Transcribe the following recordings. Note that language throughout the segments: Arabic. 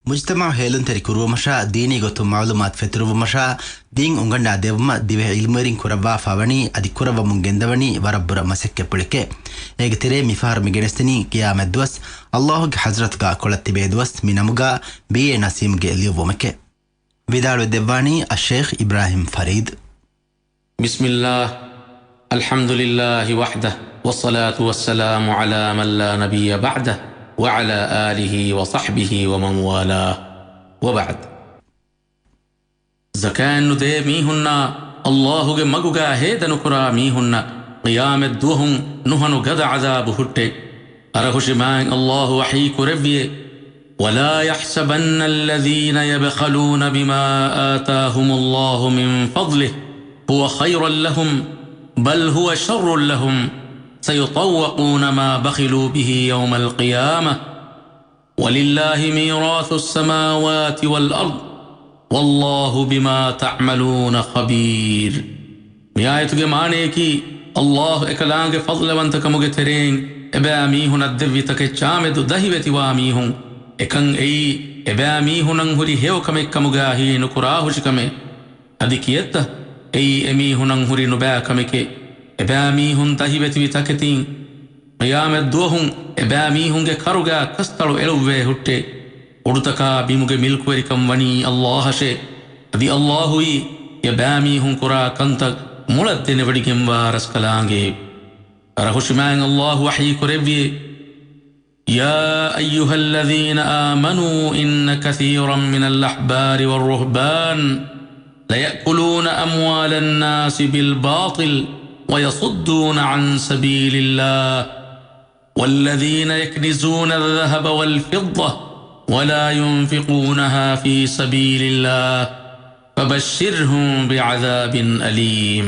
مجتمع هيلن تريكورو مشا ديني غتو معلومات فترو مشا دين انغندا ديوما ديوه علمرين كوربا فاوني ادي كوربا منغندوني وربر مسكه بلكه ايغتري ميفار ميغنستني قيامت دوس الله حضرت غا كولت بيدوس مينمغا بي نسيم گيليو مكه بدال ديواني الشيخ ابراهيم فريد. بسم الله الحمد لله وحده والصلاة والسلام على من لا نبي بعده وعلى آله وصحبه ومن والاه وبعد. زكان ندي ميهن الله ಗೆ ಮಗುಗ ಹೇದನು ಕುರ ಮೀಹುನ್ನ قيامت دوهم نهن قد عذاب هټه ارهشمان الله وحي كربيه ولا يحسبن الذين يبخلون بما آتاهم الله من فضله هو خير لهم بل هو شر لهم سيطوقون ما بخلوا به يوم القيامة ولله ميراث السماوات والأرض والله بما تعملون خبير. ميايتك مانيكي الله اكلانك فضل وانتك مغترين اباميهن الدويتك چامد دهيوتي واميهن اكن اي اباميهن انهري هيوكم اكمغاهي نكراهشكم ادكيت اي اميهن انهري نباكمك اباميهن تهيوتي تكتين قيامت دوهم اباميهن كرغا كستلو الوه هټه ಉಡುತಕ ಬಿಮುಗೆ ಮಿಲ್ಕುವರಿಕಂ ವನಿ ಅಲ್ಲಾಹಶೆ ಅದಿ ಅಲ್ಲಾಹುಯಿ ಯಬಾಮೀಹುಂ ಕುರಾ ಕಂತ ಮುಳದ್ದೆನೆ ವಡಿಗೆಂಬ ರಸ್ಕಲಾಂಗೆ ಅರಹುಶಿಮಾನ್ ಅಲ್ಲಾಹು ವಹಿ ಕುರೆವ್ವಿ ಯಾ ಅಯ್ಯುಹಲ್ಲದೀನ ಆಮನೂ ಇನ್ನ ಕಸೀರಂ ಮಿನಲ್ ಅಹ್ಬಾರಿ ವರ್ರುಹ್ಬಾನ್ ಲಯأكلون أموال الناس بالباطل ويصدون عن سبيل الله والذين يكنزون الذهب والفضة ولا ينفقونها في سبيل الله فبشرهم بعذاب أليم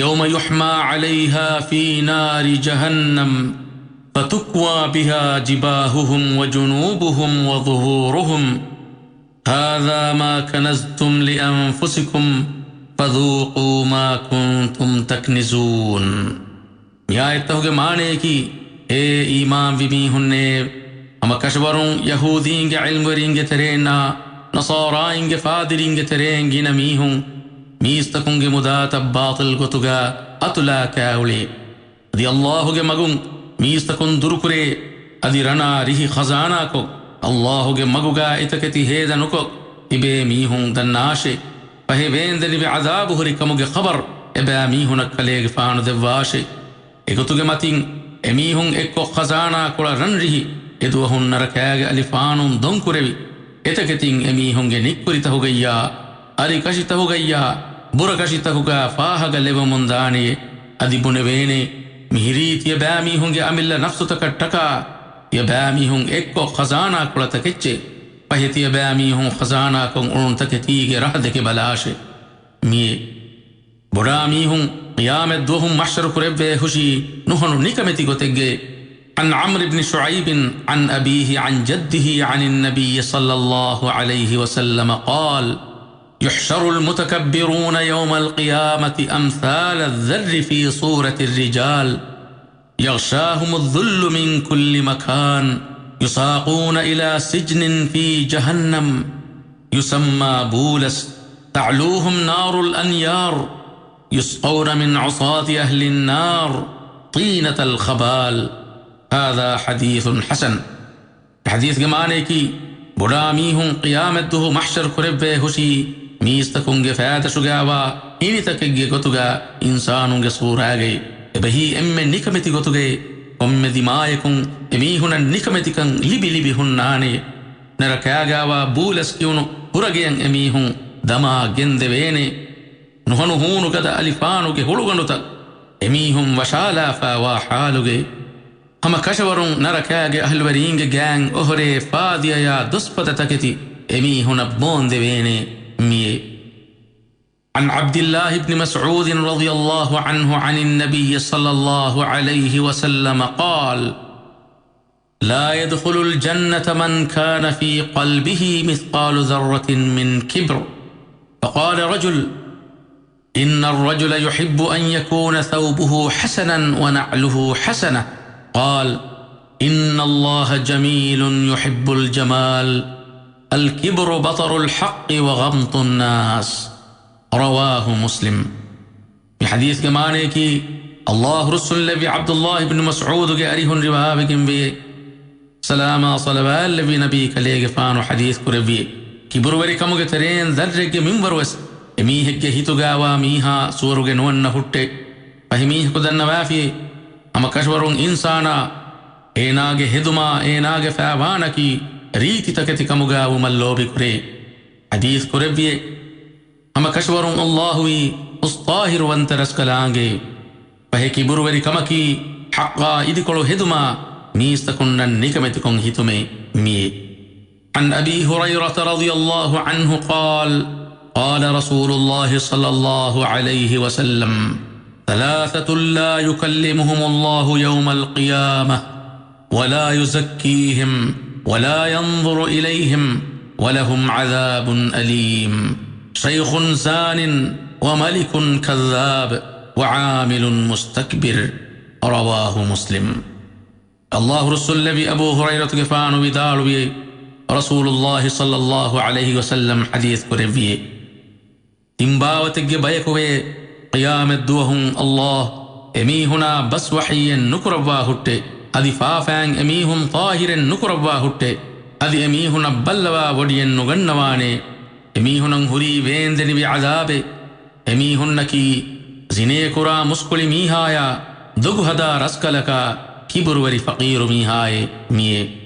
يوم يحمى عليها في نار جهنم فتكوى بها جباههم وجنوبهم وظهورهم هذا ما كنزتم لأنفسكم فذوقوا ما كنتم تكنزون. يايتهوغ مانيكي اي إيمان بميهن أما كشبرون يهودين علمورين ترينا نصارين فادرين ترين نميهم ميستكون مدات باطل قطغا أتلا كاولي دي الله مغون ميستكون دركري أدي رنا ريه خزاناكو الله مغوغا إتكتي هيدا نكو إبه ميهم دناشي فهي بين دني بعذابه ركمغ خبر إبه ميهن كليغ فانو دواشي إكتوغ ماتين إميهم إكو خزاناكو رن ريه ಎದುವಹುನ್ ನರಕಾಗ ಅಲಿಫಾನುನ್ ದೊಂಕುರೆವಿ ಎತಕೆತಿನ್ ಎಮೀಹುಂಗೆ ನಿಕ್ಕುರಿತ ಹುಗಯ್ಯ ಅರಿ ಕಶಿತ ಹುಗಯ್ಯ ಬುರ ಕಶಿತ ಹುಗ ಫಾಹಗ ಲೆವ ಮುಂದಾಣಿ ಅದಿಬುನೆವೇನೆ ಮಿಹಿರೀತಿಯ ಬ್ಯಾಮೀಹುಂಗೆ ಅಮಿಲ್ಲ ನಫ್ಸುತಕ ಟಕ ಯ ಬ್ಯಾಮೀಹುಂ ಎಕ್ಕೊ ಖಜಾನಾ ಕುಳತಕೆಚ್ಚೆ ಪಹತಿಯ ಬ್ಯಾಮೀಹುಂ ಖಜಾನಾ ಕೊಂ ಉಣುಂತಕೆತೀಗೆ ರಹದಕೆ ಬಲಾಶೆ ಮಿಯೆ ಬುಡಾಮೀಹುಂ ಕಿಯಾಮೆತ್ ದುಹುಂ ಮಹ್ಶರು ಕುರೆವ್ವೆ ಹುಷಿ ನುಹನು ನಿಕಮೆತಿ ಗೊತೆಗ್ಗೆ عن عمرو بن شعيب عن أبيه عن جده عن النبي صلى الله عليه وسلم قال يحشر المتكبرون يوم القيامة أمثال الذر في صورة الرجال يغشاهم الذل من كل مكان يساقون إلى سجن في جهنم يسمى بولس تعلوهم نار الأنيار يسقون من عصاة أهل النار طينة الخبال. هذا حديث حسن. حديث جمانه کی بڑاميهم قيامته محشر كربه هشي ميستكون فات شغاوا هني تكگه گتوگا انسانون سوراگه بهي ام نكمتي گتوگه ام دمايكون اميهن نكمتيكن لبي لبي هنانه نركاگاوا بولس كيونو پرگين اميهن دما گندوينه نهنو هونو گدا الفانو گه هولگنوتا اميهن وشالا فوا حالوگه هم كشورون نركاج أهل ورينج جان أهري فاديا يا دسبة تكتي أمي هنا بون دبيني مي. عن عبد الله بن مسعود رضي الله عنه عن النبي صلى الله عليه وسلم قال لا يدخل الجنة من كان في قلبه مثقال ذرة من كبر. فقال رجل إن الرجل يحب أن يكون ثوبه حسنا ونعله حسنة. قال إن الله جميل يحب الجمال الكبر بطر الحق وغمط الناس رواه مسلم. في حديث كمانه کی الله رسول لبي عبد الله بن مسعود کے اريهن ربابكم بي سلاما صلوات لبي نبي كليگ فانو حديث كربي كبر وري كمگه ترين درجه منبر وس ميهگه هيتوگاوا ميها سورگه نون هුට්ටೆ فهميه كدن وافي اما كشورون انسانا ඒනාගේ හෙදුමා ඒනාගේ ෆෑවානකි රීති තකති කමුගාව මල්ලෝබි කුරේ හදීස් කුරෙබ්වියේ අම කෂවරුන් අල්ලාහුයි උස්තාහිර වන්තරස් කලාංගේ පහේ කිබුරුවරි කමකි හක්වා ඉදිකොළු හෙදුමා මීස්තකුන්නන් නිකමෙතිකොන් හිතුමේ මියේ. عن أبي هريرة رضي الله عنه قال قال رسول الله صلى الله عليه وسلم ثلاثة لا يكلمهم الله يوم القيامة ولا يزكيهم ولا ينظر إليهم ولهم عذاب أليم شيخ زان وملك كذاب وعامل مستكبر رواه مسلم. الله رسول لبي أبو هريرة كفان بدال بي رسول الله صلى الله عليه وسلم حديث كربي تنباوتك بيكوه قيام الدوهم الله امي هنا بس وحي نكربا هُට්ටೆ أدي فافان أميهم طاهر نكربا هُට්ටೆ أدي أميهن بلوا ودين نغنواني أميهن هري ويندني بعذاب أميهن كي زني كرا مسكل ميهايا دغ هدا رسكلكا كبر وري فقير ميهاي ميه